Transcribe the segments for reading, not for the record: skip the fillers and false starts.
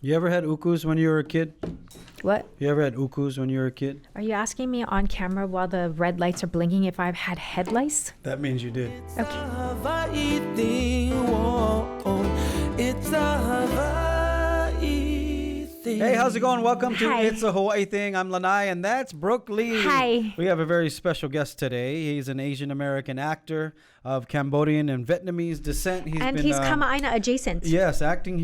You ever had ukus when you were a kid? What? You ever had ukus when you were a kid? Are you asking me on camera while the red lights are blinking if I've had head lice? That means you did. Okay. Hawaii thing, whoa, it's a Hawaii thing. Hey, how's it going? Welcome to Hi. It's a Hawaii Thing. I'm Lanai, and that's Brooke Lee. Hi. We have a very special guest today. He's an Asian American actor of Cambodian and Vietnamese descent. He's Kama'aina adjacent. Yes, acting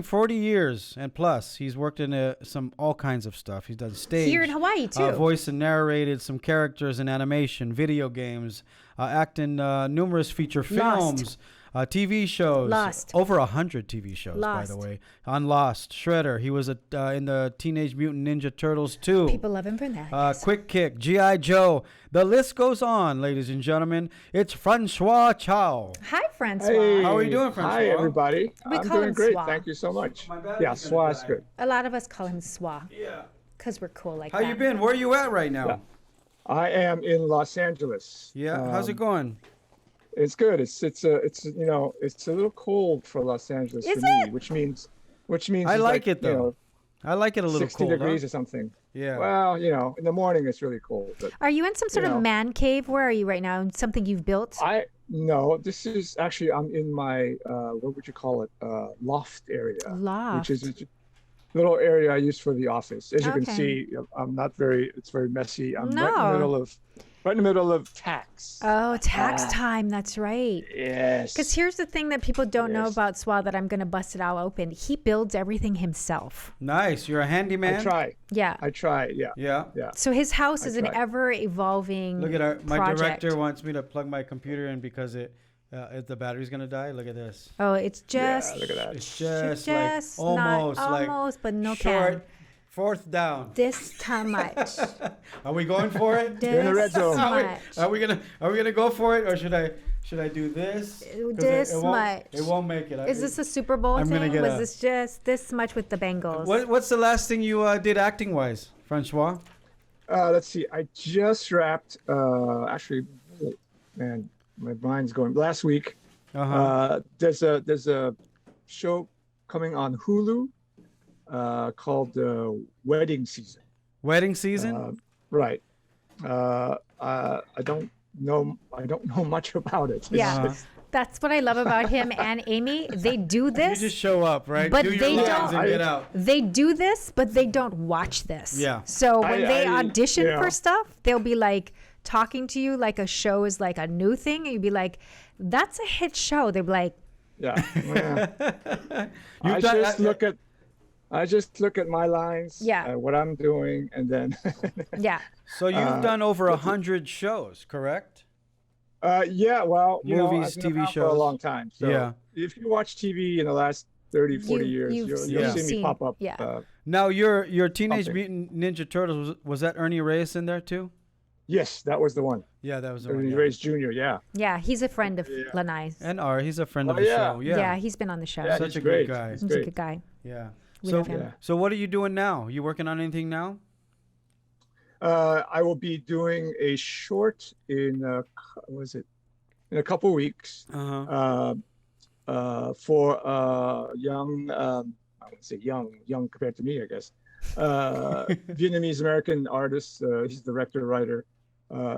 40 years and plus. He's worked in some all kinds of stuff. He's done stage. Here in Hawaii, too. Voice and narrated some characters in animation, video games, act in numerous feature films, TV shows. Lost. Over 100 TV shows, Lost. by the way. On Lost, Shredder. He was in the Teenage Mutant Ninja Turtles 2. People love him for that. Quick Kick, G.I. Joe. The list goes on, ladies and gentlemen. It's Francois Chau. Hi, Francois. Hey, How are you doing, Francois? Hi, everybody. We I'm call doing him great. Swa. Thank you so much. My battery's Yeah, gonna Swa is die. good. A lot of us call him Swa Yeah. because we're cool like How that. you been? Where are you at right now? Yeah. I am in Los Angeles. Yeah. How's it going? It's good. It's a little cold for Los Angeles Is for me, it? which means I it's like it, though. You know, I like it a little 60 cold. degrees huh? or something. Yeah. Well, in the morning it's really cold. But Are you in some sort You of know. man cave? Where are you right now? Something you've built? no, this is actually I'm in my what would you call it? Loft area. Loft. Which is a little area I use for the office. As you can Okay. see, it's very messy. I'm No. right in the middle of tax. Oh, tax time. That's right. Yes. Because here's the thing that people don't know Yes. about Swa that I'm going to bust it all open. He builds everything himself. Nice. You're a handyman. I try. Yeah. Yeah. Yeah. Yeah. So his house is an try. ever-evolving Look at my project. director wants me to plug my computer in because the battery's gonna die. Look at this. Oh, it's just... Yeah, look at that. It's just, not like almost, but no short. can. Fourth down. This time much. Are we going for it? You're in the red This zone. much. Are we gonna go for it, or should I do this? 'Cause This it won't, much. It won't make it. Is this a Super Bowl I'm gonna thing? get Was a- this just this much with the Bengals? What's the last thing you did acting wise, Francois? Let's see. I just wrapped. Actually, man, my mind's going. Last week, there's a show coming on Hulu called Wedding Season. Wedding season. Right. I don't know much about it. Yeah. That's what I love about him and Amy. They do You this, just show up, right? but do your they lines don't- and get out. they do this, but they don't watch this. Yeah. So when they I- audition yeah. for stuff, they'll be like talking to you like a show is like a new thing. And you'd be like, that's a hit show. They'd be like, Yeah. You've I done- just look at my lines. Yeah. What I'm doing, and then. yeah. So you've done over 100 shows, correct? Yeah, well, Movies, I've been TV around for shows. a long time. So Yeah. if you watch TV in the last 30, 40 years, you've you'll see seen- me pop up. yeah. Now your Teenage Something. Mutant Ninja Turtles was that Ernie Reyes in there too? Yes, that was the one. Yeah, that was the one. Ernie Yeah. Reyes Jr., yeah. Yeah. He's a friend of Lanai's. And he's a friend of Oh, the yeah. show. Yeah. Yeah, He's been on the show. Yeah, such he's a great. good guy. He's He's a great. good guy. Yeah. We so love him. Yeah. so what are you doing now? You working on anything now? I will be doing a short in, in a couple weeks for young, I wouldn't say young compared to me, I guess, Vietnamese American artist. He's the director, writer.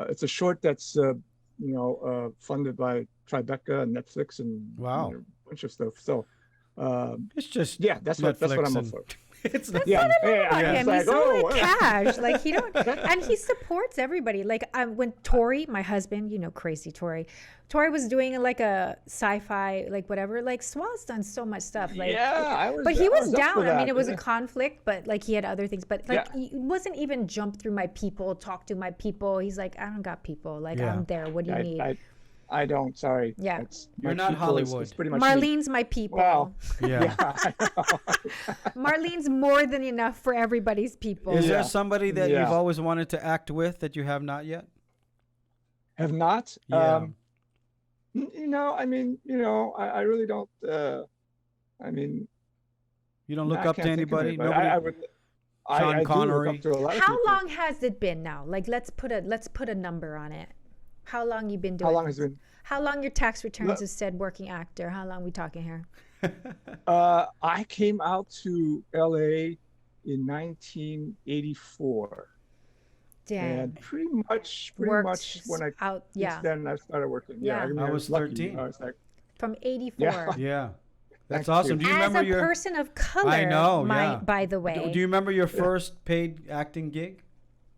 It's a short that's, funded by Tribeca and Netflix and Wow. a bunch of stuff. So, It's just yeah, that's what I'm Netflix up and- for. It's not, Yeah, About it's him. like, He's so like oh, cash. Like he don't, and he supports everybody. Like when Tori, my husband, crazy Tori was doing like a sci-fi, like whatever. Like Swa's done so much stuff. Like, but he was up for down. I mean, that, it was a yeah. conflict, but like he had other things. But like Yeah. he wasn't even jump through my people, talk to my people. He's like, I don't got people. Like Yeah. I'm there. What do you need? I don't. Sorry. Yeah. My You're not people Hollywood. It's pretty much me. Marlene's my people. Well, yeah. Marlene's more than enough for everybody's people. Is there Yeah. somebody that Yeah. you've always wanted to act with that you have not yet? have not. Yeah. I really don't. I mean, You don't look I up to can't think of anybody? it, but Nobody? I would. Sean I do Connery. look up to a lot of How people. long has it been now? Like let's put a number on it. How long you been doing? How long has it been? How long your tax returns has said working actor? How long we talking here? I came out to LA in 1984. Dang. And pretty much when I out, yeah. since then I started working. Yeah. I mean, I was lucky. 13. I was like, From 84. Yeah. Yeah. That's Thank awesome. you. Do you As remember a your person of color, I know, yeah. by the way. Do you remember your first paid acting gig?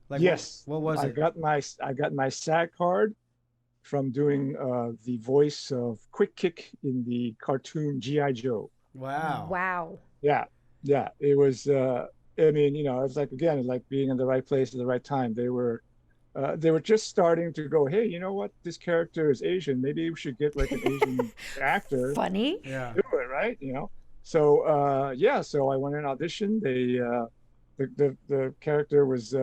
Like yes. What was I it? got my SAG card from doing the voice of Quick Kick in the cartoon G.I. Joe. Wow. Wow. Yeah. It was. I mean, it was like, again, like being in the right place at the right time. They were just starting to go, hey, you know what? This character is Asian. Maybe we should get like an Asian actor. Funny. Yeah. Do it, right? So so I went and auditioned. The character was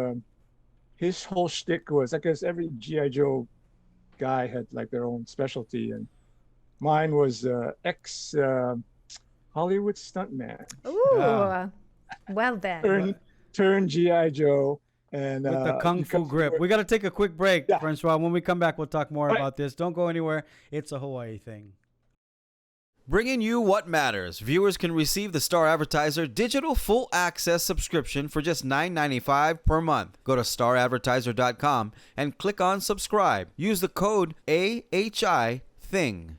his whole shtick was, I guess every G.I. Joe guy had like their own specialty, and mine was ex Hollywood stuntman. Ooh. Well then. Turn G.I. Joe. And With the Kung Fu grip. We got to take a quick break, Yeah. Francois. When we come back, we'll talk more Right. about this. Don't go anywhere. It's a Hawaii thing. Bringing you what matters. Viewers can receive the Star Advertiser digital full access subscription for just $9.95 per month. Go to staradvertiser.com and click on subscribe. Use the code AHITHING.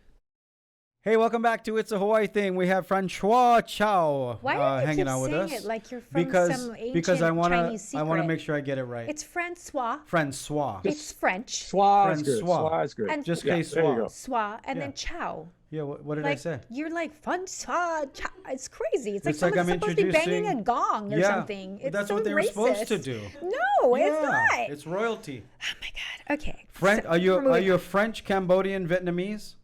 Hey, welcome back to It's a Hawaii Thing. We have Francois Chau Why do you hanging keep out with saying us. it like you're from some ancient because I want Chinese to I want to secret? make sure I get it right. It's Francois. Francois. It's French. Schwa is good. Francois. Schwa is good. And Just Yeah, case there you Swa. go. Swa and Yeah. then Chow. Yeah, what did I Like say? you're like Francois. Chow. It's crazy. It's like It's like someone's I'm supposed to be banging a introducing- gong or Yeah, something. It's that's so what they were supposed to racist. do. No, it's Yeah, not. It's royalty. Oh my god. Okay. French? So, Are you we're moving on. French, Cambodian, Vietnamese?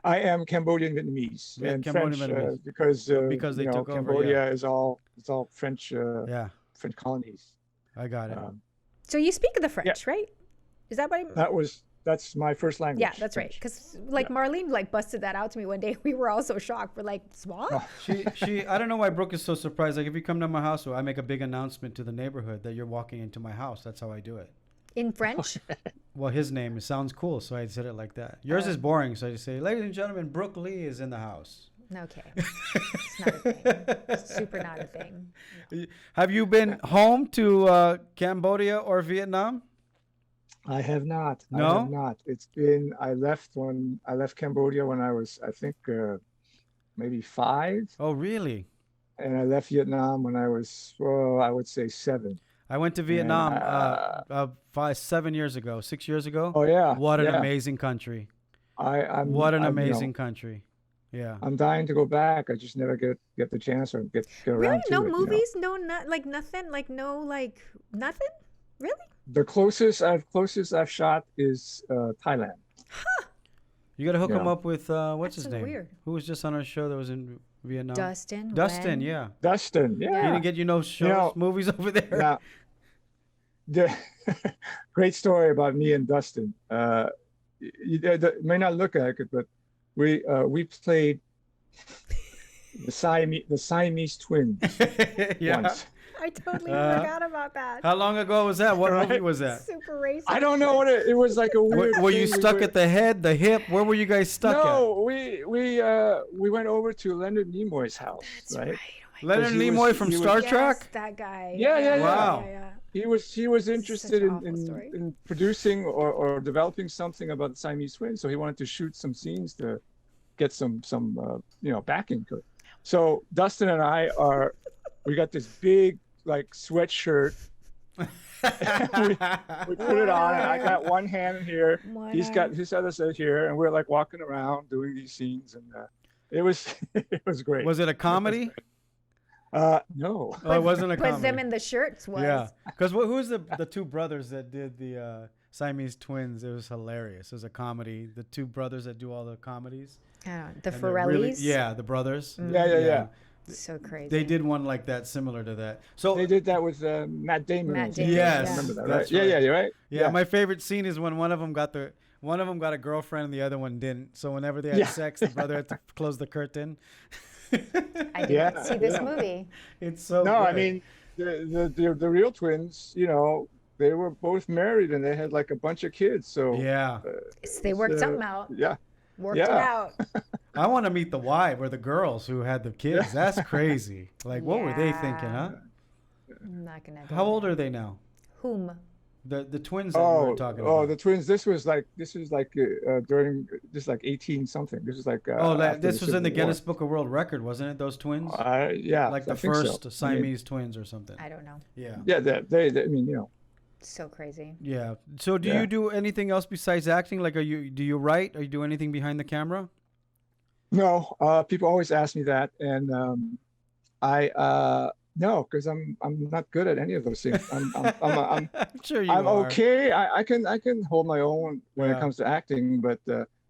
I am Cambodian Vietnamese Yeah, and Cambodian, French Vietnamese. because they took over, Cambodia yeah. is all French Yeah, French colonies. I got it. So you speak the French, right? Is that what I That's my first language. Yeah, that's right. Because Marlene busted that out to me one day. We were all so shocked. We're like, what? She I don't know why Brooke is so surprised. Like if you come to my house, I make a big announcement to the neighborhood that you're walking into my house. That's how I do it. In French? Well, his name, it sounds cool, so I said it like that. Yours is boring, so I just say, ladies and gentlemen, Brooke Lee is in the house. Okay. It's not a thing. Super not a thing. Have you been home to Cambodia or Vietnam? I have not. No? I have not. I left Cambodia when I was, I think, maybe 5, Oh, really? and I left Vietnam when I was, I would say 7. I went to Vietnam 6 years ago. Oh yeah. What an yeah. amazing country. I'm What an I'm, amazing country. Yeah. I'm dying to go back. I just never get the chance or get around Really? to No it. movies? No, nothing? Nothing? Really? The closest I've shot is Thailand. You got to hook him Yeah. up with, what's That's his name? weird. Who was just on our show that was in Vietnam? Dustin? Dustin, Wen? yeah. Dustin, He yeah. didn't get shows, movies over there. Yeah. The great story about me and Dustin. You may not look like it, but we played the Siamese twins Yeah. once. I totally forgot about that. How long ago was that? What Right. movie was that? Super racist. I don't know what it was like a weird. Were you thing. stuck at the head, the hip? Where were you guys stuck No, we went over to Leonard Nimoy's house, That's right? right. at? Leonard he was- Nimoy from he was- Star Yes, Trek? that guy. Yeah. Wow. Yeah. He was interested an awful in story. producing or developing something about the Siamese twins, so he wanted to shoot some scenes to get some backing to it. So Dustin and we got this big like sweatshirt. we put it on, and I got one hand here. He's got his other side here, and we're like walking around doing these scenes, and it was it was great. Was it a comedy? No. Oh, it wasn't a But comedy. them in the shirts was. Yeah. Because who's the two brothers that did the Siamese twins? It was hilarious. It was a comedy. The two brothers that do all the comedies. The And they're Forellis. really- yeah, the brothers. Yeah. So crazy. They did one like that, similar to that. So They did that with Matt Damon. Matt Damon, Yes, yeah. Remember that, that's right? right. Yeah, you're right. Yeah, my favorite scene is when one of them got a girlfriend and the other one didn't. So whenever they had sex, the brother had to close the curtain. I did not see this movie. It's so No, I good. mean the real twins, they were both married and they had like a bunch of kids. So Yeah. So they worked something out. Yeah. Worked it out. I want to meet the wife or the girls who had the kids. That's crazy. Like, what were they thinking, huh? I'm not gonna. How old are they now? Whom? The twins that we were talking about. Oh, the twins. This was like during this like 18 something. This was like this was in the Civil Guinness War. Book of World Record, wasn't it? Those twins? Yeah, like I the think so. first Siamese twins or something. I don't know. Yeah. Yeah, they I mean, you know. So crazy. Yeah. So do you do anything else besides acting? Like, do you write? Or you do anything behind the camera? No, people always ask me that, and no, because I'm not good at any of those things. I'm sure you I'm are. okay. I can hold my own when it comes to acting, but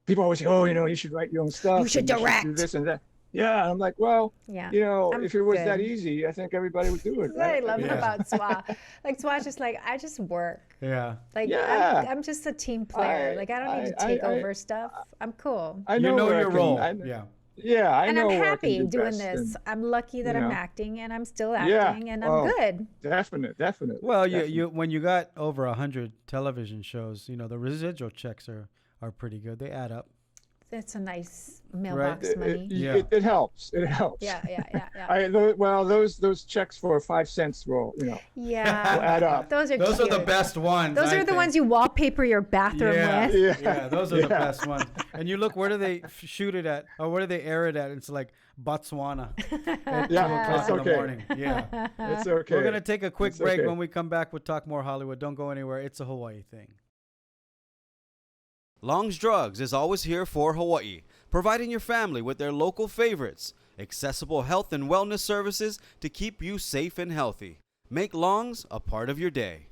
people always say, oh, you know, you should write your own stuff. You should direct. do this and that. Yeah, I'm like, well, you know, if it was that easy, I think everybody would do it. That's what I love about Swa. Like Swa's just like, I just work. Yeah. Like I'm just a team player. Like I don't need to take over stuff. I'm cool. I know your role. Yeah, I know. And I'm happy do doing best, this. and, I'm lucky that you I'm know. acting and I'm still acting and I'm good. Definitely. Well, definitely. you when you got over 100 television shows, you know, the residual checks are pretty good. They add up. That's a nice mailbox money. It helps. It helps. Yeah. Those checks for 5 cents will, you know. Yeah. will add up. Those are the best ones. Those are the ones you wallpaper your bathroom with. Yeah, those are the best ones. And you look, where do they shoot it at? Or where do they air it at? It's like Botswana. At 2 o'clock in the morning. Yeah. It's okay. We're going to take a quick break. When we come back, we'll talk more Hollywood. Don't go anywhere. It's a Hawaii thing. Long's Drugs is always here for Hawaii, providing your family with their local favorites, accessible health and wellness services to keep you safe and healthy. Make Long's a part of your day.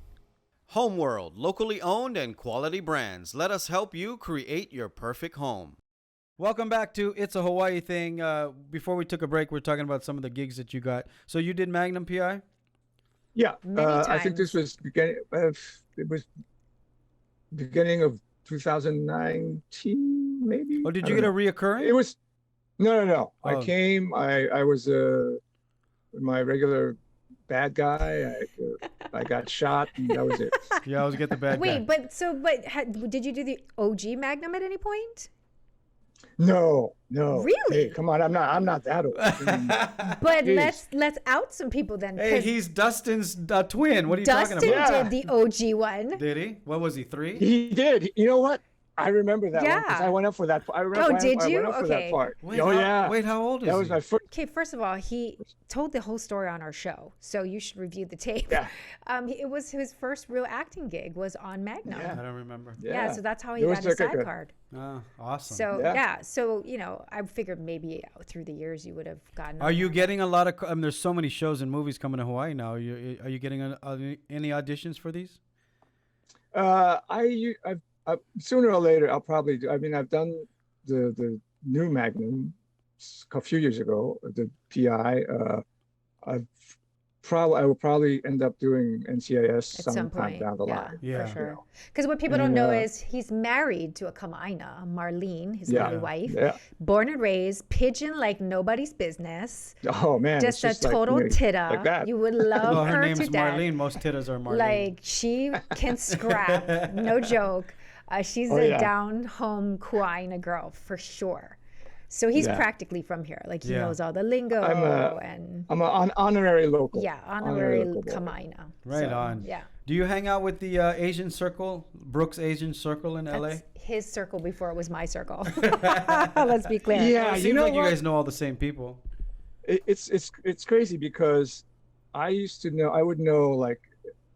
Homeworld, locally owned and quality brands. Let us help you create your perfect home. Welcome back to It's a Hawaii Thing. Before we took a break, we are talking about some of the gigs that you got. So you did Magnum PI? Yeah, Many I think this was beginning of 2019, maybe. Oh, did you get a reoccurring? It was no. Oh. I came. I was my regular bad guy. I got shot, and that was it. You always get the bad guy. Wait, did you do the OG Magnum at any point? No. Really? Hey, come on, I'm not that old. But let's out some people then. Hey, he's Dustin's twin. What are you talking about? Dustin did the OG one. Did he? What was he, 3? He did. You know what? I remember that one because I went up for that. I remember. Did you? I went up for that part. Wait, yeah. Wait, how old is he? That was my first. Okay, first of all, he told the whole story on our show, so you should review the tape. Yeah. It was his first real acting gig was on Magnum. I don't remember. Yeah, so that's how he got his side card. Oh, awesome. So so you know, I figured maybe through the years you would have gotten. Are you getting a lot of? There's so many shows and movies coming to Hawaii now. Are you getting any auditions for these? Sooner or later I'll probably do. I mean, I've done the new Magnum a few years ago, the PI. I will probably end up doing NCIS at some sometime point down the line. Yeah, for sure. Because what people don't know is he's married to a Kama'aina, Marlene, his lovely wife. Yeah. Born and raised, pigeon like nobody's business. Oh man, just it's a total like, titta. like that. You would love her her name's to death. Marlene. Most tittas are Marlene. Like she can scrap, no joke. She's down home Kuaina girl for sure. So he's practically from here. Like he knows all the lingo I'm an honorary local. Yeah, honorary Kama'aina. Right on. Yeah. Do you hang out with the Asian Circle, Brooks Asian Circle in LA? That's his circle before it was my circle. Let's be clear. Yeah, it seems like you guys know all the same people. It's crazy because I would know like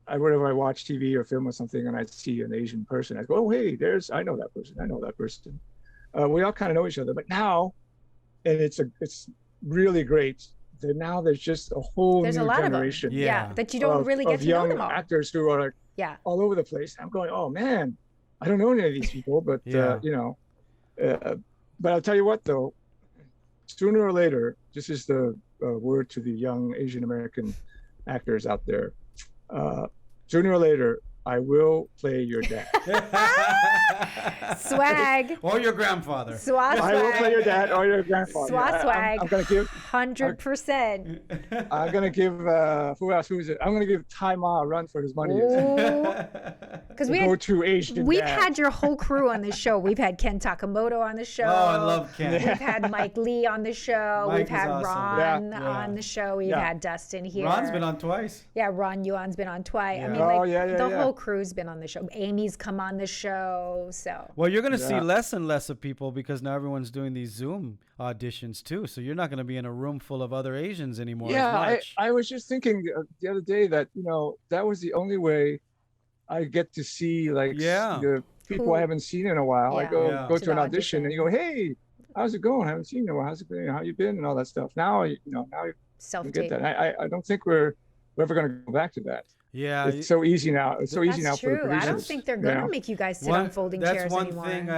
whenever I watch TV or film or something and I'd see an Asian person, I'd go, oh hey, I know that person. We all kind of know each other, but now, and it's really great. Now there's just a whole new generation. Yeah, that you don't really get to know them all. Young actors who are like all over the place. I'm going, oh man, I don't know any of these people, but but I'll tell you what though, sooner or later, this is the word to the young Asian American actors out there. Sooner or later, I will play your dad. Swag. Or your grandfather. Swa swag. I will play your dad or your grandfather. Swa swag. I'm gonna give 100%. I'm gonna give who else? Who is it? I'm gonna give Tai Ma a run for his money. Because Go-to Asian we've dad. had your whole crew on the show. We've had Ken Takamoto on the show. Oh, I love Ken. We've had Mike Lee on the show. Mike We've had is awesome. Ron Yeah. on the show. We've had Dustin here. Ron's been on twice. Yeah, Ron Yuan's been on twice. Yeah. I mean, the whole crew's been on the show. Amy's come on the show. So. Well, you're going to see less and less of people because now everyone's doing these Zoom auditions too. So you're not going to be in a room full of other Asians anymore. Yeah, as much. I was just thinking the other day that that was the only way I get to see the people I haven't seen in a while. I go to an audition and you go, hey, how's it going? I haven't seen you. How's it been? How you been? And all that stuff. Now you get that. I don't think we're ever going to go back to that. Yeah, it's so easy now. It's so easy now for the producers. I don't think they're going to make you guys sit on folding chairs anymore. That's one thing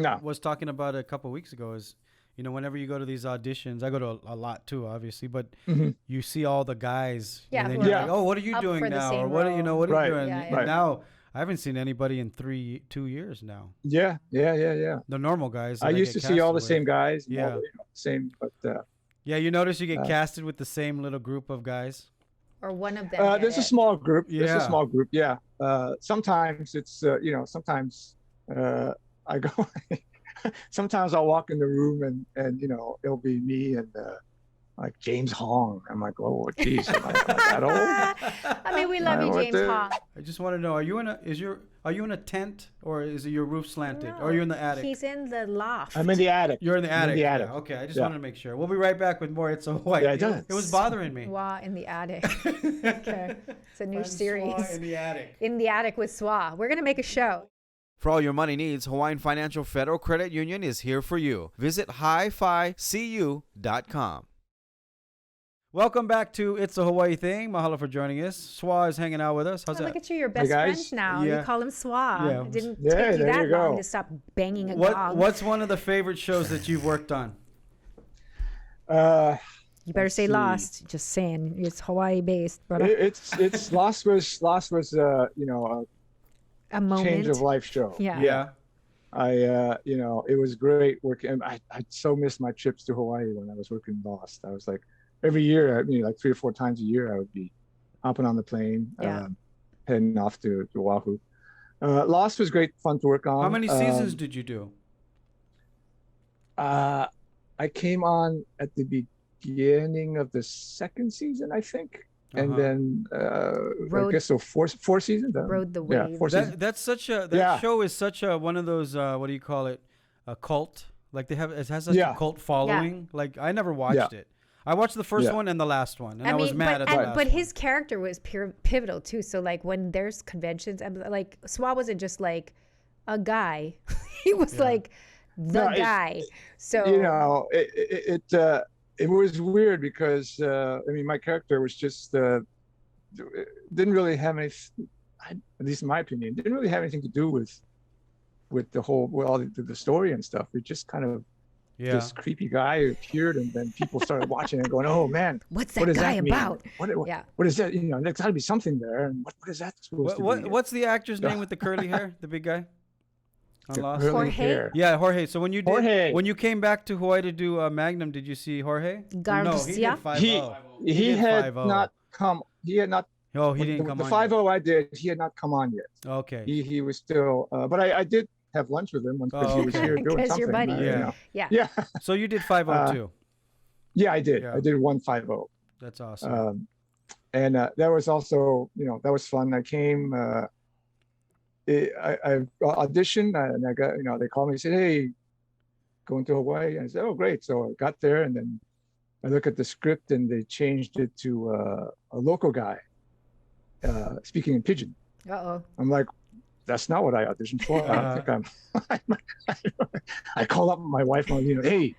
I was talking about a couple of weeks ago is, whenever you go to these auditions, I go to a lot too, obviously, but you see all the guys. Yeah. And then you're like, oh, what are you doing now? Or what are you doing? Yeah. And now I haven't seen anybody in 2 years now. Yeah. The normal guys. I used to see all the same guys. Yeah. Same, but. Yeah, you notice you get casted with the same little group of guys. Or one of them. There's a small group. Yeah. There's a small group. Yeah. Sometimes it's sometimes I go. Sometimes I'll walk in the room and it'll be me and like James Hong. I'm like, oh, geez, am I that old? I mean, we love you, James Hong. I just want to know: are you in a tent or is it your roof slanted? Or are you in the attic? He's in the loft. I'm in the attic. You're in the attic. Yeah, okay, I just wanted to make sure. We'll be right back with more. It's so white. Yeah, it was bothering me. Swa in the attic. Okay, it's a new series. Swa in the attic. In the attic with Swa. We're gonna make a show. For all your money needs, Hawaiian Financial Federal Credit Union is here for you. Visit hificu.com. Welcome back to It's a Hawaii Thing. Mahalo for joining us. Swa is hanging out with us. How's that? Look at you, you're best friends now. Yeah. You call him Swa. Yeah. It didn't take you that long to stop banging a gong. What's one of the favorite shows that you've worked on? You better say Lost. Just saying, it's Hawaii based, brother. It's Lost was a moment. Change of life show. Yeah. It was great working. I so missed my trips to Hawaii when I was working in Lost. I was like, every year, like 3 or 4 times a year, I would be hopping on the plane, heading off to Oahu. Lost was great fun to work on. How many seasons did you do? I came on at the beginning of the 2nd season, I think. And then I guess so 4 seasons. Rode the wave. Yeah, 4 seasons. That's such a show is such a one of those what do you call it, a cult, like it has such a cult following. Like I never watched it. I watched the first one and the last one, and I was mad at the last but one. his character was pivotal too. So like when there's conventions, like Swa wasn't just like a guy; he was like the guy. So it was weird because my character was just didn't really have any, at least in my opinion, didn't really have anything to do with the whole all the story and stuff. It just kind of this creepy guy who appeared, and then people started watching and going, "Oh man, what's that guy about? What is that? There's got to be something there." And what is that supposed to be? What's the actor's name with the curly hair, the big guy? Jorge? Yeah, Jorge. So when you came back to Hawaii to do Magnum, did you see Jorge? Garcia? No, he had not come. He had not. Oh, he didn't come on. The 5-0 I did. He had not come on yet. Okay. He was still. But I did have lunch with him because he was here doing something. Because your buddy. Yeah. So you did 5-0 too. Yeah, I did. I did 1-5-0. That's awesome. And that was also, that was fun. I came. I auditioned and I got, they called me and said, "Hey, going to Hawaii." And I said, "Oh, great." So I got there and then I look at the script and they changed it to a local guy speaking in Pidgin. Uh-oh. I'm like, that's not what I auditioned for. I think I call up my wife and hey,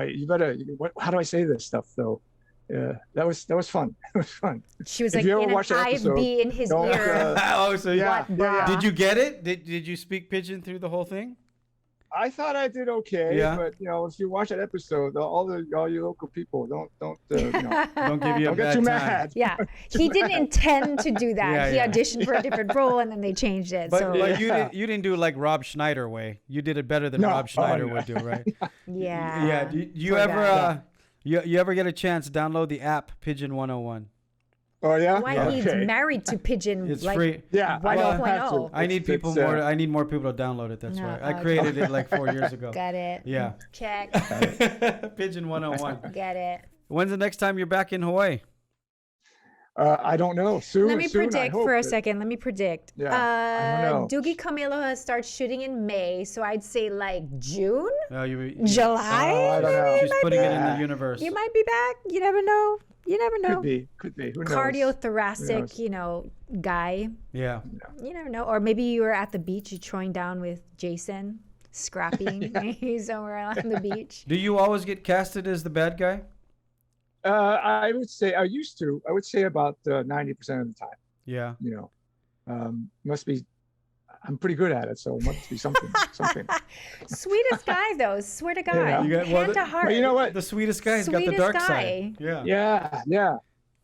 you better, how do I say this stuff though? That was fun. It was fun. She was like in an IB in his ear. Oh, so yeah. Did you get it? Did you speak Pidgin through the whole thing? I thought I did okay, Yeah. but if you watch that episode, all you local people don't Don't give you a don't bad get too time. mad. Yeah, he didn't intend to do that. Yeah, He yeah. auditioned for a different role, and then they changed it. But so you didn't do like Rob Schneider way. You did it better than No. Rob Schneider Oh, no. would do, right? yeah, Yeah. Do you Poor ever guy. you ever get a chance, download the app Pigeon 101. Oh yeah. Why Okay. he's married to Pigeon? It's like, free. Yeah, I don't have to. 1.0. I need people It's, more. I need more people to download it. That's No, why I okay. created it like 4 years ago. Got it. Yeah. Check. Pigeon 101. Get it. When's the next time you're back in Hawaii? I don't know. Soon. Let me soon, I predict hope for a that- second. Let me predict. Yeah, I don't know. Doogie Camilo starts shooting in May, so I'd say like June, Oh, July. I don't know. maybe? She's Might putting be- it in the Yeah. universe. You might be back. You never know. You never know. Could be. Who knows? Cardiothoracic, Who knows? guy. Yeah. You never know. Or maybe you were at the beach, you're throwing down with Jason, scrapping somewhere on the beach. Do you always get casted as the bad guy? I would say I used to. I would say about 90% of the time. Yeah. Must be. I'm pretty good at it, so it must be something. Sweetest guy, though. Swear to God. Yeah. You got- well, Hand to the- heart. But you know what? The sweetest guy's got the Sweetest dark guy. side. Yeah. Yeah.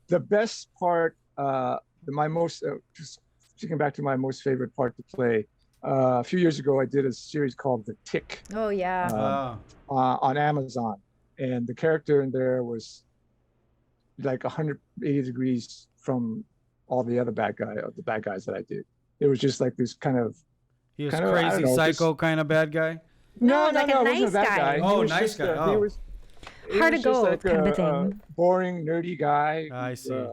The best part, my most, just thinking back to my most favorite part to play. A few years ago, I did a series called The Tick Oh, yeah. on Amazon, and the character in there was like 180 degrees from all the other bad guys that I did. It was just like this kind of He was kind of, I don't crazy, know, psycho kind of bad guy. No, like a it wasn't nice bad guy. He Oh, was nice just, guy. He Oh. was, Hard to just go like kind of a a thing. boring, nerdy guy. I see.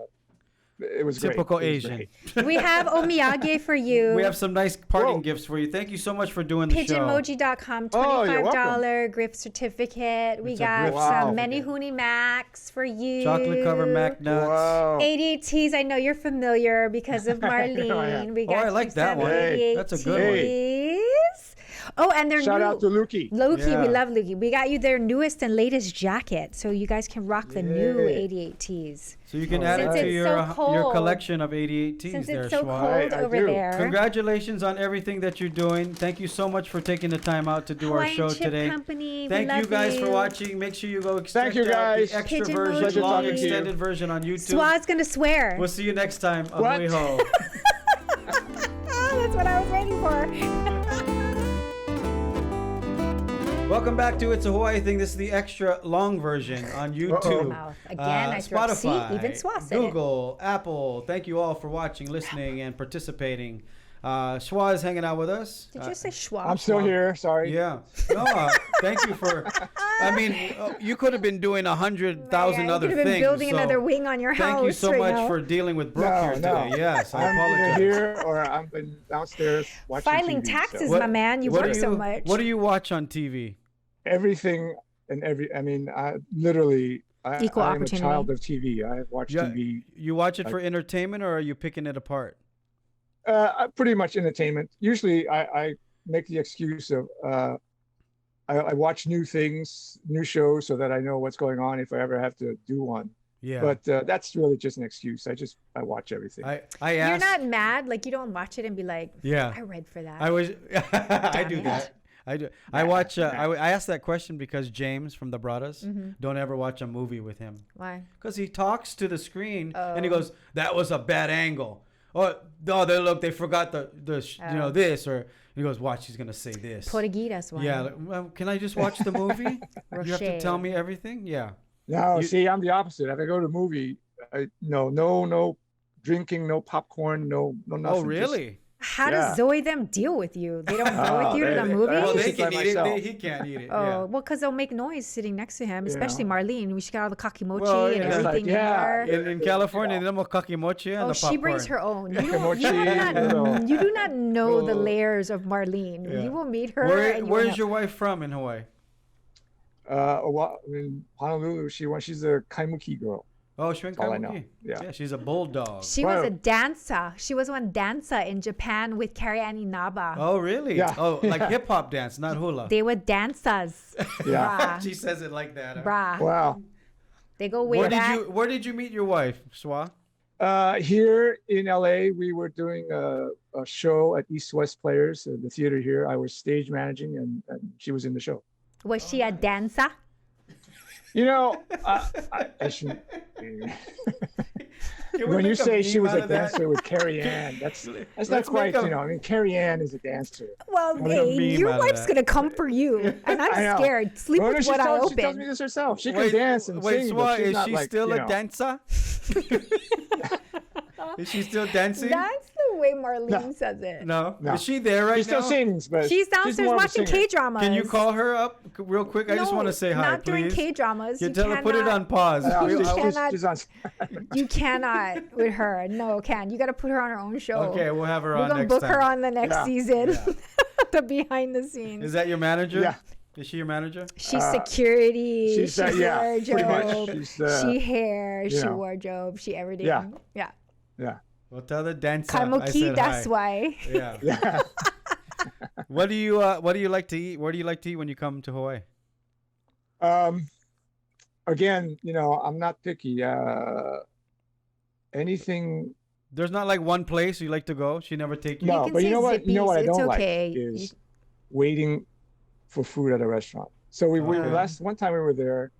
It was great. Typical It was Asian. great. We have omiyage for you. We have some nice parting Whoa. gifts for you. Thank you so much for doing the show. Pigeonmoji.com, Oh, you're $25 gift certificate. We It's a got gift some certificate. Menihuni Max for you. Chocolate cover Mac nuts. Wow. 88 Teas, I know you're familiar because of Marlene. We Oh, got I like you that some one. 88 That's a good one. Teas. Oh, and their Shout new out to Luki. Loki, Yeah. we love Loki. We got you their newest and latest jacket, so you guys can rock the new Yay. 88 Teas. So you can Oh, add it Since to it's your so cold. collection of 88 teas Since there, it's so Schwa. cold I over do. there. Congratulations on everything that you're doing. Thank you so much for taking the time out to do Hawaiian our show Chip today. Company, we Thank you love guys for you. watching. Make sure you go check Thank you, out guys. the extra Pigeon version, Moji. long Pleasure talking to you. extended version on YouTube. Swa's gonna swear. We'll see you next time. What? Ahui ho. That's what I was waiting for. Welcome back to It's a Hawaii Thing. This is the extra long version on YouTube. Mouth. Again, I threw up. See, Spotify, even Swa said it. Google, Apple. Thank you all for watching, listening, and participating. Schwa is hanging out with us. Did you say schwa? I'm still here. Sorry. Yeah. No, thank you for. I mean, you could have been doing 100,000 Yeah, other you could have been things. building so another wing on your house. Thank you so right much now. for dealing with Brooke here today. Yes, I I'm apologize. either here or I'm been downstairs watching Filing TV, taxes, so. my man. You what work do so much. What do you watch on TV? Everything and every. I mean, I literally. Equal I'm opportunity. a child of TV. I watch Yeah, TV. you watch it for entertainment, or are you picking it apart? Pretty much entertainment. Usually, I make the excuse of I watch new things, new shows, so that I know what's going on if I ever have to do one. Yeah. But that's really just an excuse. I watch everything. I You're asked. not mad, like you don't watch it and be like, Yeah. I read for that. I was. I Damn do it. that. I do. I watch. I asked that question because James from the Brothers don't ever watch a movie with him Why? because he talks to the screen and he Oh. goes, "That was a bad angle." Oh no! They forgot the Oh. this, or he goes, "Watch, he's gonna say this." Portuguese one. Yeah. Like, well, can I just watch the movie? You have to tell me everything. Yeah. No, see, I'm the opposite. If I go to a movie, no drinking, no popcorn, no nothing. Oh Just- really? How Yeah. does Zoe them deal with you? They don't go Oh, with you to the they- movie? Well, they Just by can eat it. myself. He can't eat it. Oh, Yeah. well, because they'll make noise sitting next to him, especially Yeah. Marlene. We should get all the kakimochi Well, and yeah. everything Like, yeah. in there. In California, they don't kakimochi and Oh, the she popcorn. brings her own. You, Kakimochi, you do not know the Oh. layers of Marlene. Yeah. You will meet her. Where, and you where's will your wife from in Hawaii? In Honolulu, she's a Kaimuki girl. Oh, she went That's all I Kaimuki. know. Yeah. She's a bulldog. She was Wow. a dancer. She was one dancer in Japan with Kariani Naba. Oh, really? Yeah. Oh, like hip hop dance, not hula. They were dancers. Yeah. She says it like that. Huh? Brah. Wow. They go way Where back. did you Where did you meet your wife, Swa? Here in LA, we were doing a show at East West Players, the theater here. I was stage managing, and she was in the show. Was she a dancer? You know, when you say she was a dancer with Carrie Ann, that's not quite, you know. I mean, Carrie Ann is a dancer. Well, hey, your wife's gonna come for you, and I'm scared. Sleep with what I open. She tells me this herself. She can dance and sing. Wait, is she like, still a dancer? Is she still dancing? That's the way Marlene says it. No. Is she there right now? She still sings, but she's downstairs watching K-dramas. Can you call her up real quick? I just want to say hi, not please. Not during K-dramas. You tell her put it on pause. You cannot with her. No, you got to put her on her own show. Okay, we'll have her on next time. We're going to book her on the next season. The behind the scenes. Is that your manager? Yeah. Is she your manager? She's security. She's wardrobe. She hair. She wardrobe. She everything. Yeah. Well, tell the dancer. Kamuki, that's why. Yeah. What do you like to eat? Where do you like to eat when you come to Hawaii? Again, you know, I'm not picky. Anything. There's not like one place you like to go. She never take you. No, but you know what? You know what I don't like okay. is waiting for food at a restaurant. So we one time we were there.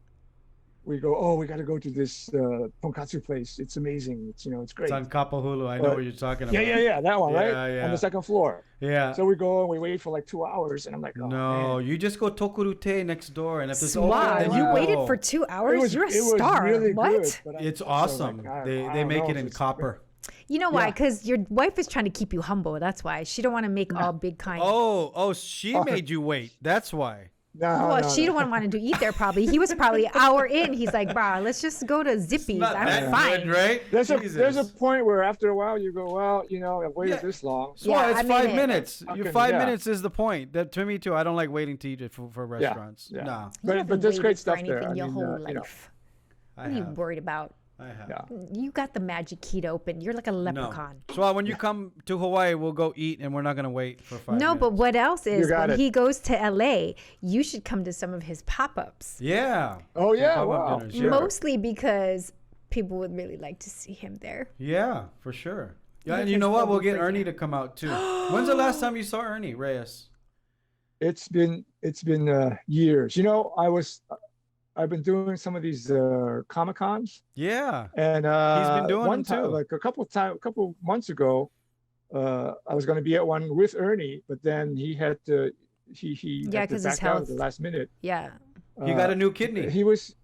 We go, oh, we got to go to this tonkatsu place. It's amazing. It's, you know, it's great. It's on Kapahulu. I know what you're talking about. Yeah, that one, right? Yeah. On the second floor. Yeah. So we go and we wait for like 2 hours, and I'm like, oh, no, man. You just go Tokurute next door, and if it's wow, open, then you go. waited for 2 hours? You're a star. It was really what? Good, it's awesome. Like, they make it in copper. You know why? Because your wife is trying to keep you humble. That's why. She don't want to make all big kind. Oh, she made you wait. That's why. No, she don't want to eat there probably. He was probably an hour in. He's like, brah, let's just go to Zippy's. I'm fine. Good, right? There's a point where after a while you go, well, you know, I've waited this long. So it's 5 minutes. Your 5 minutes is the point. That to me too. I don't like waiting to eat it for restaurants. Yeah. No. But there's great stuff there. Your whole life. You know. What are you worried about? I have. Yeah. You got the magic key to open. You're like a leprechaun. No. So when you come to Hawaii, we'll go eat, and we're not gonna wait for 5 minutes. No, but what else is when he goes to LA, you should come to some of his pop-ups. Yeah. Oh yeah. Wow. Dinners, sure. Mostly because people would really like to see him there. Yeah, for sure. Yeah, and you know what? We'll get Ernie to come out too. When's the last time you saw Ernie Reyes? It's been years. You know, I've been doing some of these Comic-Cons. Yeah. And he's been doing one them time, too. like a couple months ago, I was going to be at one with Ernie, but then he had to had to back out at the last minute. Yeah. He got a new kidney. He was.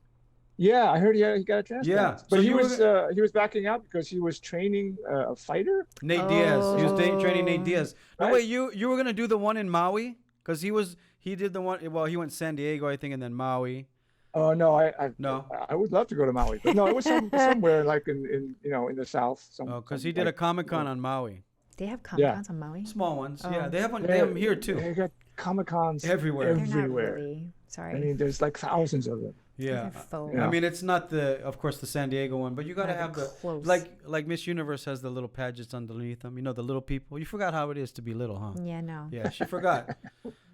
Yeah, I heard he got a transplant. Yeah, but so he was backing out because he was training a fighter. Nate Diaz. He was training Nate Diaz. No, Right. wait, you were gonna do the one in Maui because he did the one. Well, he went San Diego, I think, and then Maui. Oh no, No. I would love to go to Maui, but no, it was somewhere like in the south. Oh, because he did a Comic-Con on Maui. They have Comic-Cons on Maui? Small ones. Oh. Yeah, they have them here too. They got Comic-Cons Everywhere. They're not really. Sorry. I mean, there's like thousands of them. Yeah. Faux. I mean, it's not of course, the San Diego one, but you got to Not have even close. like Miss Universe has the little pageants underneath them. You know, the little people. You forgot how it is to be little, huh? Yeah, no. Yeah, she forgot.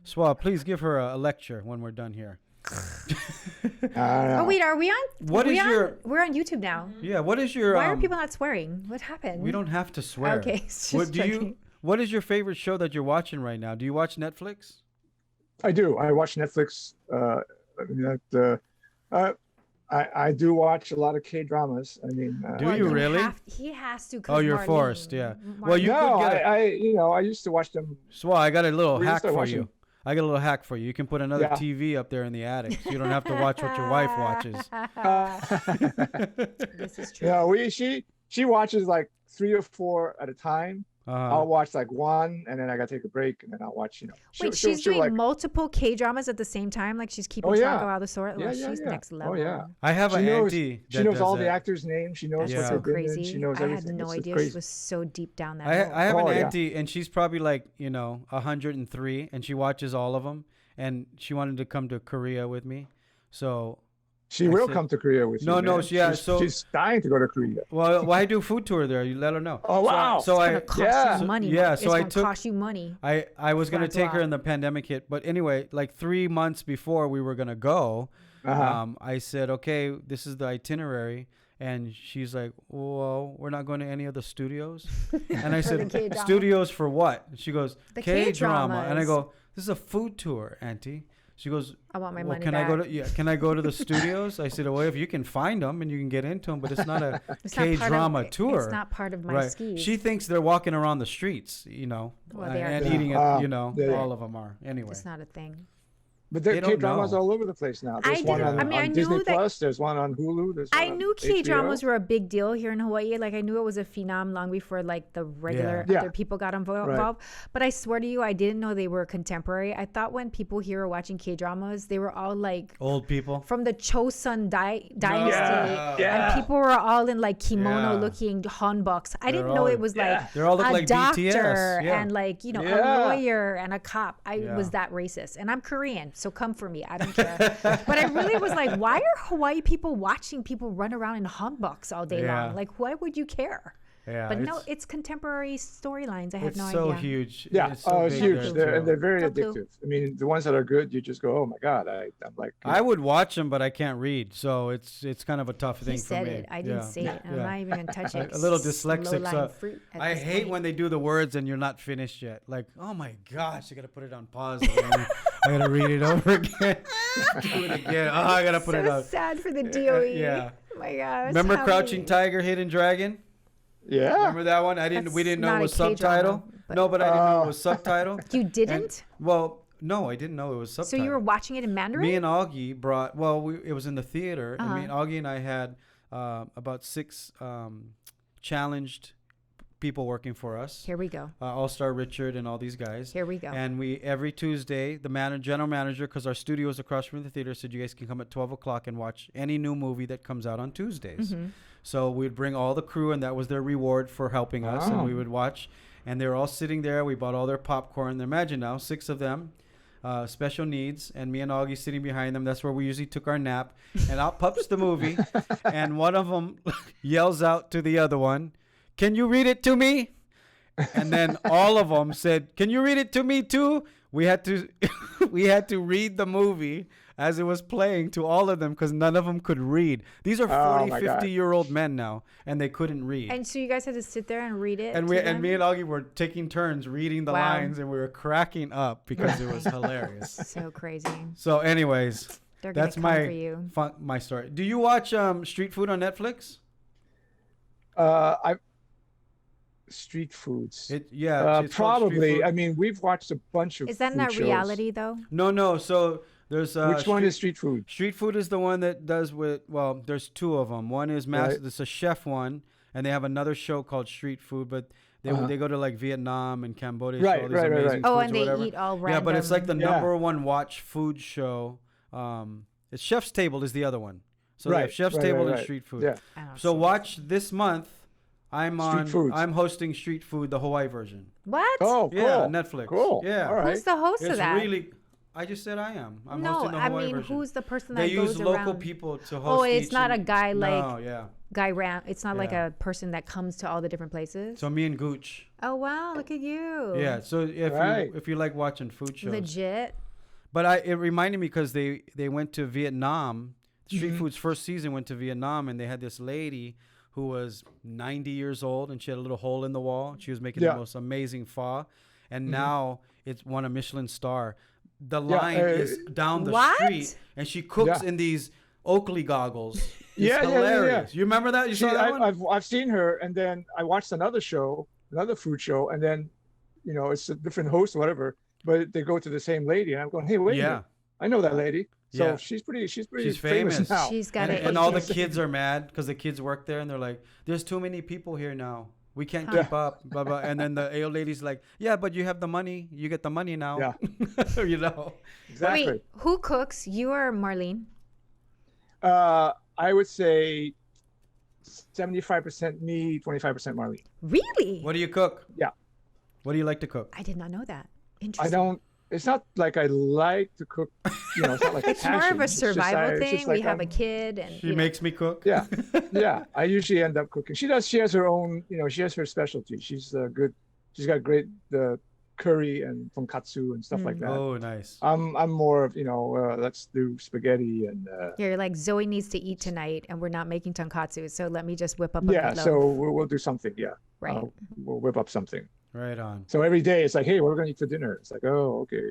Swab, please give her a lecture when we're done here. Oh wait, are we on? What is your? We're on YouTube now. Yeah, what is your? Why are people not swearing? What happened? We don't have to swear. Okay, it's What just do you? joking. What is your favorite show that you're watching right now? Do you watch Netflix? I do. I watch Netflix. I do watch a lot to dramas. I mean, Do you really? He has to. Oh, you're Marlene. forced. Yeah. Well, you no, could get. I used to watch them. Swab, I got a little We used hack to for watch you. them. I got a little hack for you. You can put another Yeah. TV up there in the attic, so you don't have to watch what your wife watches. This is true. Yeah, she watches like 3 or 4 at a time. Uh-huh. I'll watch like one, and then I gotta take a break, and then I'll watch. Wait, she's doing multiple K dramas at the same time. Like she's keeping track of all the sort. Yeah, Well, yeah, she's yeah. next level. Oh yeah. I have an auntie. She knows all the that. actors' names. She knows That's what so they've been in. crazy. She knows I everything. had no It's idea crazy. she was so deep down that I hole. have an Oh, yeah. auntie, and she's probably like 103, and she watches all of them. And she wanted to come to Korea with me, so She will come to Korea with you. No, man. yeah. She's dying to go to Korea. Well, I do food tour there. You let her know. Oh wow! So It's gonna cost you money. yeah, It's so I gonna took. cost you money. I was gonna take her Francois. and the pandemic hit, but anyway, like 3 months before we were gonna go, I said, okay, this is the itinerary, And she's like, well, we're not going to any of the studios. And I For the said, K-drama. studios for what? And she goes, The K-drama. And I K-dramas. go, this is a food tour, Auntie. She goes, I want my well, money can back. I go to can I go to the studios? I said, well, if you can find them and you can get into them, but it's not a It's not part of- K-drama tour. It's not part of my Right. skis. She thinks they're walking around the streets, Well, they are and too. eating it, Yeah. all of them are. Anyway. It's not a thing. But there They are don't K-dramas know. all over the place now. There's I one didn't- on, I mean, on I knew Disney that- Plus. There's one on Hulu. There's one I on knew HBO. K-dramas were a big deal here in Hawaii. Like I knew it was a phenom long before like the regular Yeah. other people got involved. Right. But I swear to you, I didn't know they were contemporary. I thought when people here were watching K-dramas, they were all like Old people. from the Chosun dynasty. Yeah. And people were all in like kimono Yeah. looking hanboks. I They're didn't know all- it was like They all look a like doctor BTS. Yeah. and like, a Yeah. lawyer and a cop. I Yeah. was that racist. And I'm Korean, so come for me. I don't care. But I really was like, why are Hawaii people watching people run around in hanboks all day Yeah. long? Like, why would you care? Yeah, But no, it's contemporary storylines. I have it's no so idea. huge. Yeah, It's so it's big huge. there, And they're too. very Don't do. addictive. I mean, the ones that are good, you just go, oh my God. I'm like, I would watch them, but I can't read, so it's kind of a tough He thing for said me. it. I didn't Yeah. say it. I'm Yeah. not even going to touch it. A little dyslexic. Low-lying So fruit at I this hate point. when they do the words and you're not finished yet. Like, oh my gosh, I gotta put it on pause again. I gotta read it over again. Do it again. Oh, I gotta put it so on. sad for the DOE. yeah. Oh my gosh. Remember how Crouching many- Tiger, Hidden Dragon? yeah. Remember that one? We That's didn't know not it a was K-drama, subtitle. but- No, but I didn't know it was subtitle. You didn't? Well, no, I didn't know it was So subtitle. you were watching it in Mandarin? Me and Augie brought. Well, it was in the theater, and me and Uh-huh. Augie and I had about 6 challenged people working for us. Here we go. All Star Richard and all these guys. Here we go. And we every Tuesday, the general manager, because our studio is across from the theater, said you guys can come at 12 o'clock and watch any new movie that comes out on Tuesdays. Mm-hmm. So we'd bring all the crew, and that was their reward for helping us. And Oh. we would watch, and they were all sitting there. We bought all their popcorn. Imagine now, 6 of them. Special needs, and me and Augie sitting behind them. That's where we usually took our nap. And out pops the movie, and one of them yells out to the other one, "Can you read it to me?" And then all of them said, "Can you read it to me too?" We had to we had to read the movie as it was playing to all of them because none of them could read. These are 40, my God. 50-year-old men now, and they couldn't read. And so you guys had to sit there and read it. And to we them? and me and Augie were taking turns reading the Wow. lines, and we were cracking up because it was hilarious. So crazy. So, anyways, They're gonna that's come my for you. my story. Do you watch Street Food on Netflix? I street foods. It's called Street Probably. Food. I mean, we've watched a bunch of. Is that food not shows. reality though? No. So there's Which one is street food? Street Food is the one that does with, well, there's 2 of them. One is Right. it's a chef one, and they have another show called Street Food, but they go to like Vietnam and Cambodia. Right, so all these right, right, amazing right. Oh, foods and or they whatever. eat all Yeah, random. but it's like the Yeah. number one watch food show. It's Chef's Table is the other one. So they have Right, Chef's right, Table right, and right. Street Food. Yeah. I don't So see watch this month. Street foods. I'm hosting Street Food, the Hawaii version. What? Oh, cool. Yeah, Netflix. Cool. Yeah. All right. Who's the host It's of that? really. I just said I am. I'm no, hosting the I Hawaii mean, version. who's the person that They goes use local around? people to host. Oh, it's each not a and- guy like No, yeah. Guy Ram. It's not like Yeah. a person that comes to all the different places. So me and Gooch. Oh wow, look at you. Yeah. So Right. if you like watching food shows, Legit. but it reminded me because they went to Vietnam. Street Mm-hmm. Food's first season went to Vietnam, and they had this lady who was 90 years old, and she had a little hole in the wall. She was making Yeah. the most amazing pho, and Mm-hmm. now it's won a Michelin star. The Yeah, line is down the What? street, and she cooks Yeah. in these Oakley goggles. It's Yeah, yeah, yeah, hilarious. You remember that? You See, saw that one? I've seen her, and then I watched another show, another food show, and then, it's a different host or whatever, but they go to the same lady, and I'm going, hey, wait a Yeah. minute, I know that lady. So Yeah. she's pretty She's famous famous. now. She's got and, it. and all the kids are mad because the kids work there, and they're like, "There's too many people here now. We can't Huh. keep up." Blah blah. And then the old lady's like, "Yeah, but you have the money. You get the money now." Yeah. you know. Exactly. Wait, who cooks? You or Marlene? I would say 75% me, 25% Marlene. Really? What do you cook? Yeah. What do you like to cook? I did not know that. I Interesting. don't. It's not like I like to cook. It's not like It's more passion. of a It's just survival it's thing. just We like have a I'm- kid, and She makes me cook. Yeah, yeah. I usually end up cooking. She does. She has her own. She has her specialty. She's good. She's got great curry and tonkatsu and stuff like that. Oh, nice. I'm more of, let's do spaghetti and You're like, Zoe needs to eat tonight, and we're not making tonkatsu, so let me just whip up a yeah. meatloaf. So we'll do something. Yeah, Right. We'll whip up something. Right on. So every day it's like, hey, what are we gonna eat for dinner? It's like, oh, okay.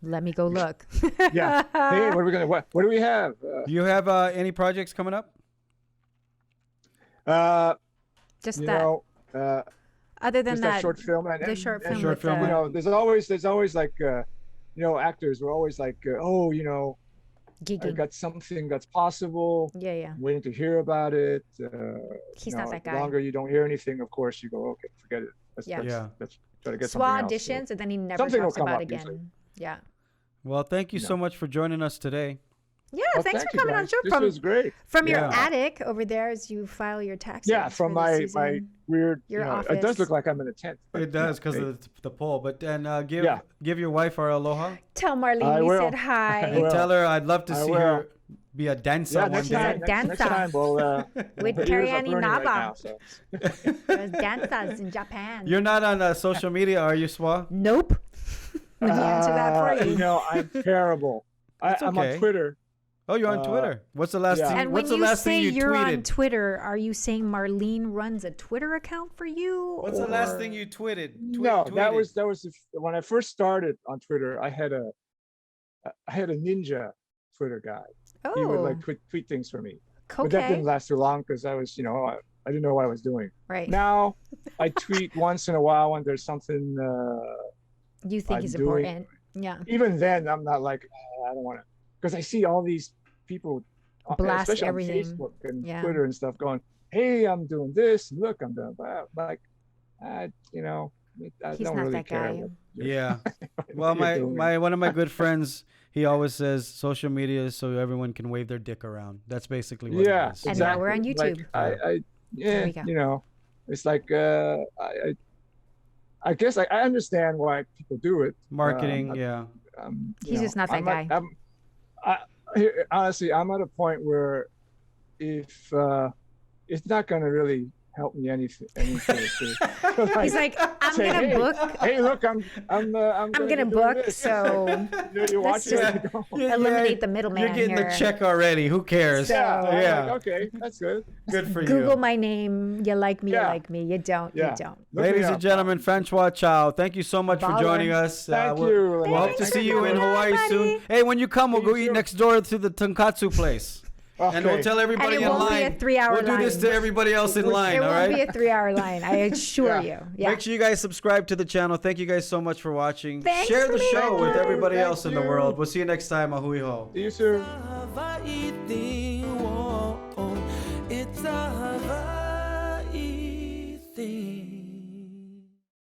Let me go look. Yeah. Hey, what do we have? Do you have any projects coming up? Just you that. know, Other than just that, that short film and the short film. short with film, the there's always like actors were always like I gigging. got something that's possible. Yeah. Waiting to hear about it. He's not that guy. The longer you don't hear anything, of course you go, okay, forget it. Let's try to get Swa something else. auditions, and then he never something will talks come about up again. usually. Yeah. Well, thank you so much for joining us today. Yeah, Well, thanks thank for you, coming on guys. show This was great. from your Yeah. attic over there as you file your taxes. Yeah, from for the my season. weird. Your it does office. look like I'm in a tent. but, It does you know, because of the poll. But then give Yeah. your wife our aloha. Tell Marlene I we will. said hi. I And will. tell her I'd love to I see will. her be a dancer Yeah, one next day. time. Dancer. Next time, we'll. With my ears are Kariani burning right Naba. now, so. There's dancers in Japan. You're not on social media, are you, Swa? Nope. Let me answer that for you. I'm terrible. It's I'm okay. on Twitter. Oh, you're on Twitter. What's the last yeah. thing? And What's when the you last say thing you you're tweeted? on Twitter, are you saying Marlene runs a Twitter account for you? What's the last or- thing you tweeted? No, that tweeted? was when I first started on Twitter. I had a ninja Twitter guy. Oh, He would like tweet things for me. But that okay. didn't last too long because I was, I didn't know what I was doing. Right. Now I tweet once in a while when there's something. You think I'm he's doing- important. Yeah. Even then, I'm not like I don't want to, because I see all these people, Blast especially everything. on Facebook and Yeah. Twitter and stuff, going, "Hey, I'm doing this. Look, I'm doing that." Like, I He's don't not really that care. guy. Yeah. what Well, you're doing. one of my good friends, he always says social media is so everyone can wave their dick around. That's basically what Yeah, it is. And now we're on exactly. YouTube. Like, There we go. it's like I guess I understand why people do it. Marketing, yeah. He's just not that guy. Honestly, I'm at a point where if it's not going to really help me anything. He's like, I'm say, gonna hey, book. Hey, look, I'm gonna be doing book. this." So You're let's watching just it, you go, eliminate the middleman You're getting here. the check already. Who cares? So- I'm Yeah. like, okay, that's good. Good for Google you. my name. You like me. You Yeah. like me. You don't. Yeah. You don't. Look me Ladies up. and gentlemen, Francois Chau, thank you so much for Baller. joining us. Thank we'll, you. We'll hope to Thanks see for you in coming on, Hawaii buddy. soon. Hey, when you come, we'll See go you eat soon. next door to the tonkatsu place. Okay. And we'll tell everybody And it in won't be line. a 3-hour We'll do this line. to everybody else in line, It all won't right? be a 3-hour line. I assure Yeah. you. Yeah. Make sure you guys subscribe to the channel. Thank you guys so much for watching. Thanks, Share the show with Leonard. everybody Thank else in the you. world. We'll see you next time. Ahui ho. See you soon. Hawaii thing, whoa, it's a Hawaii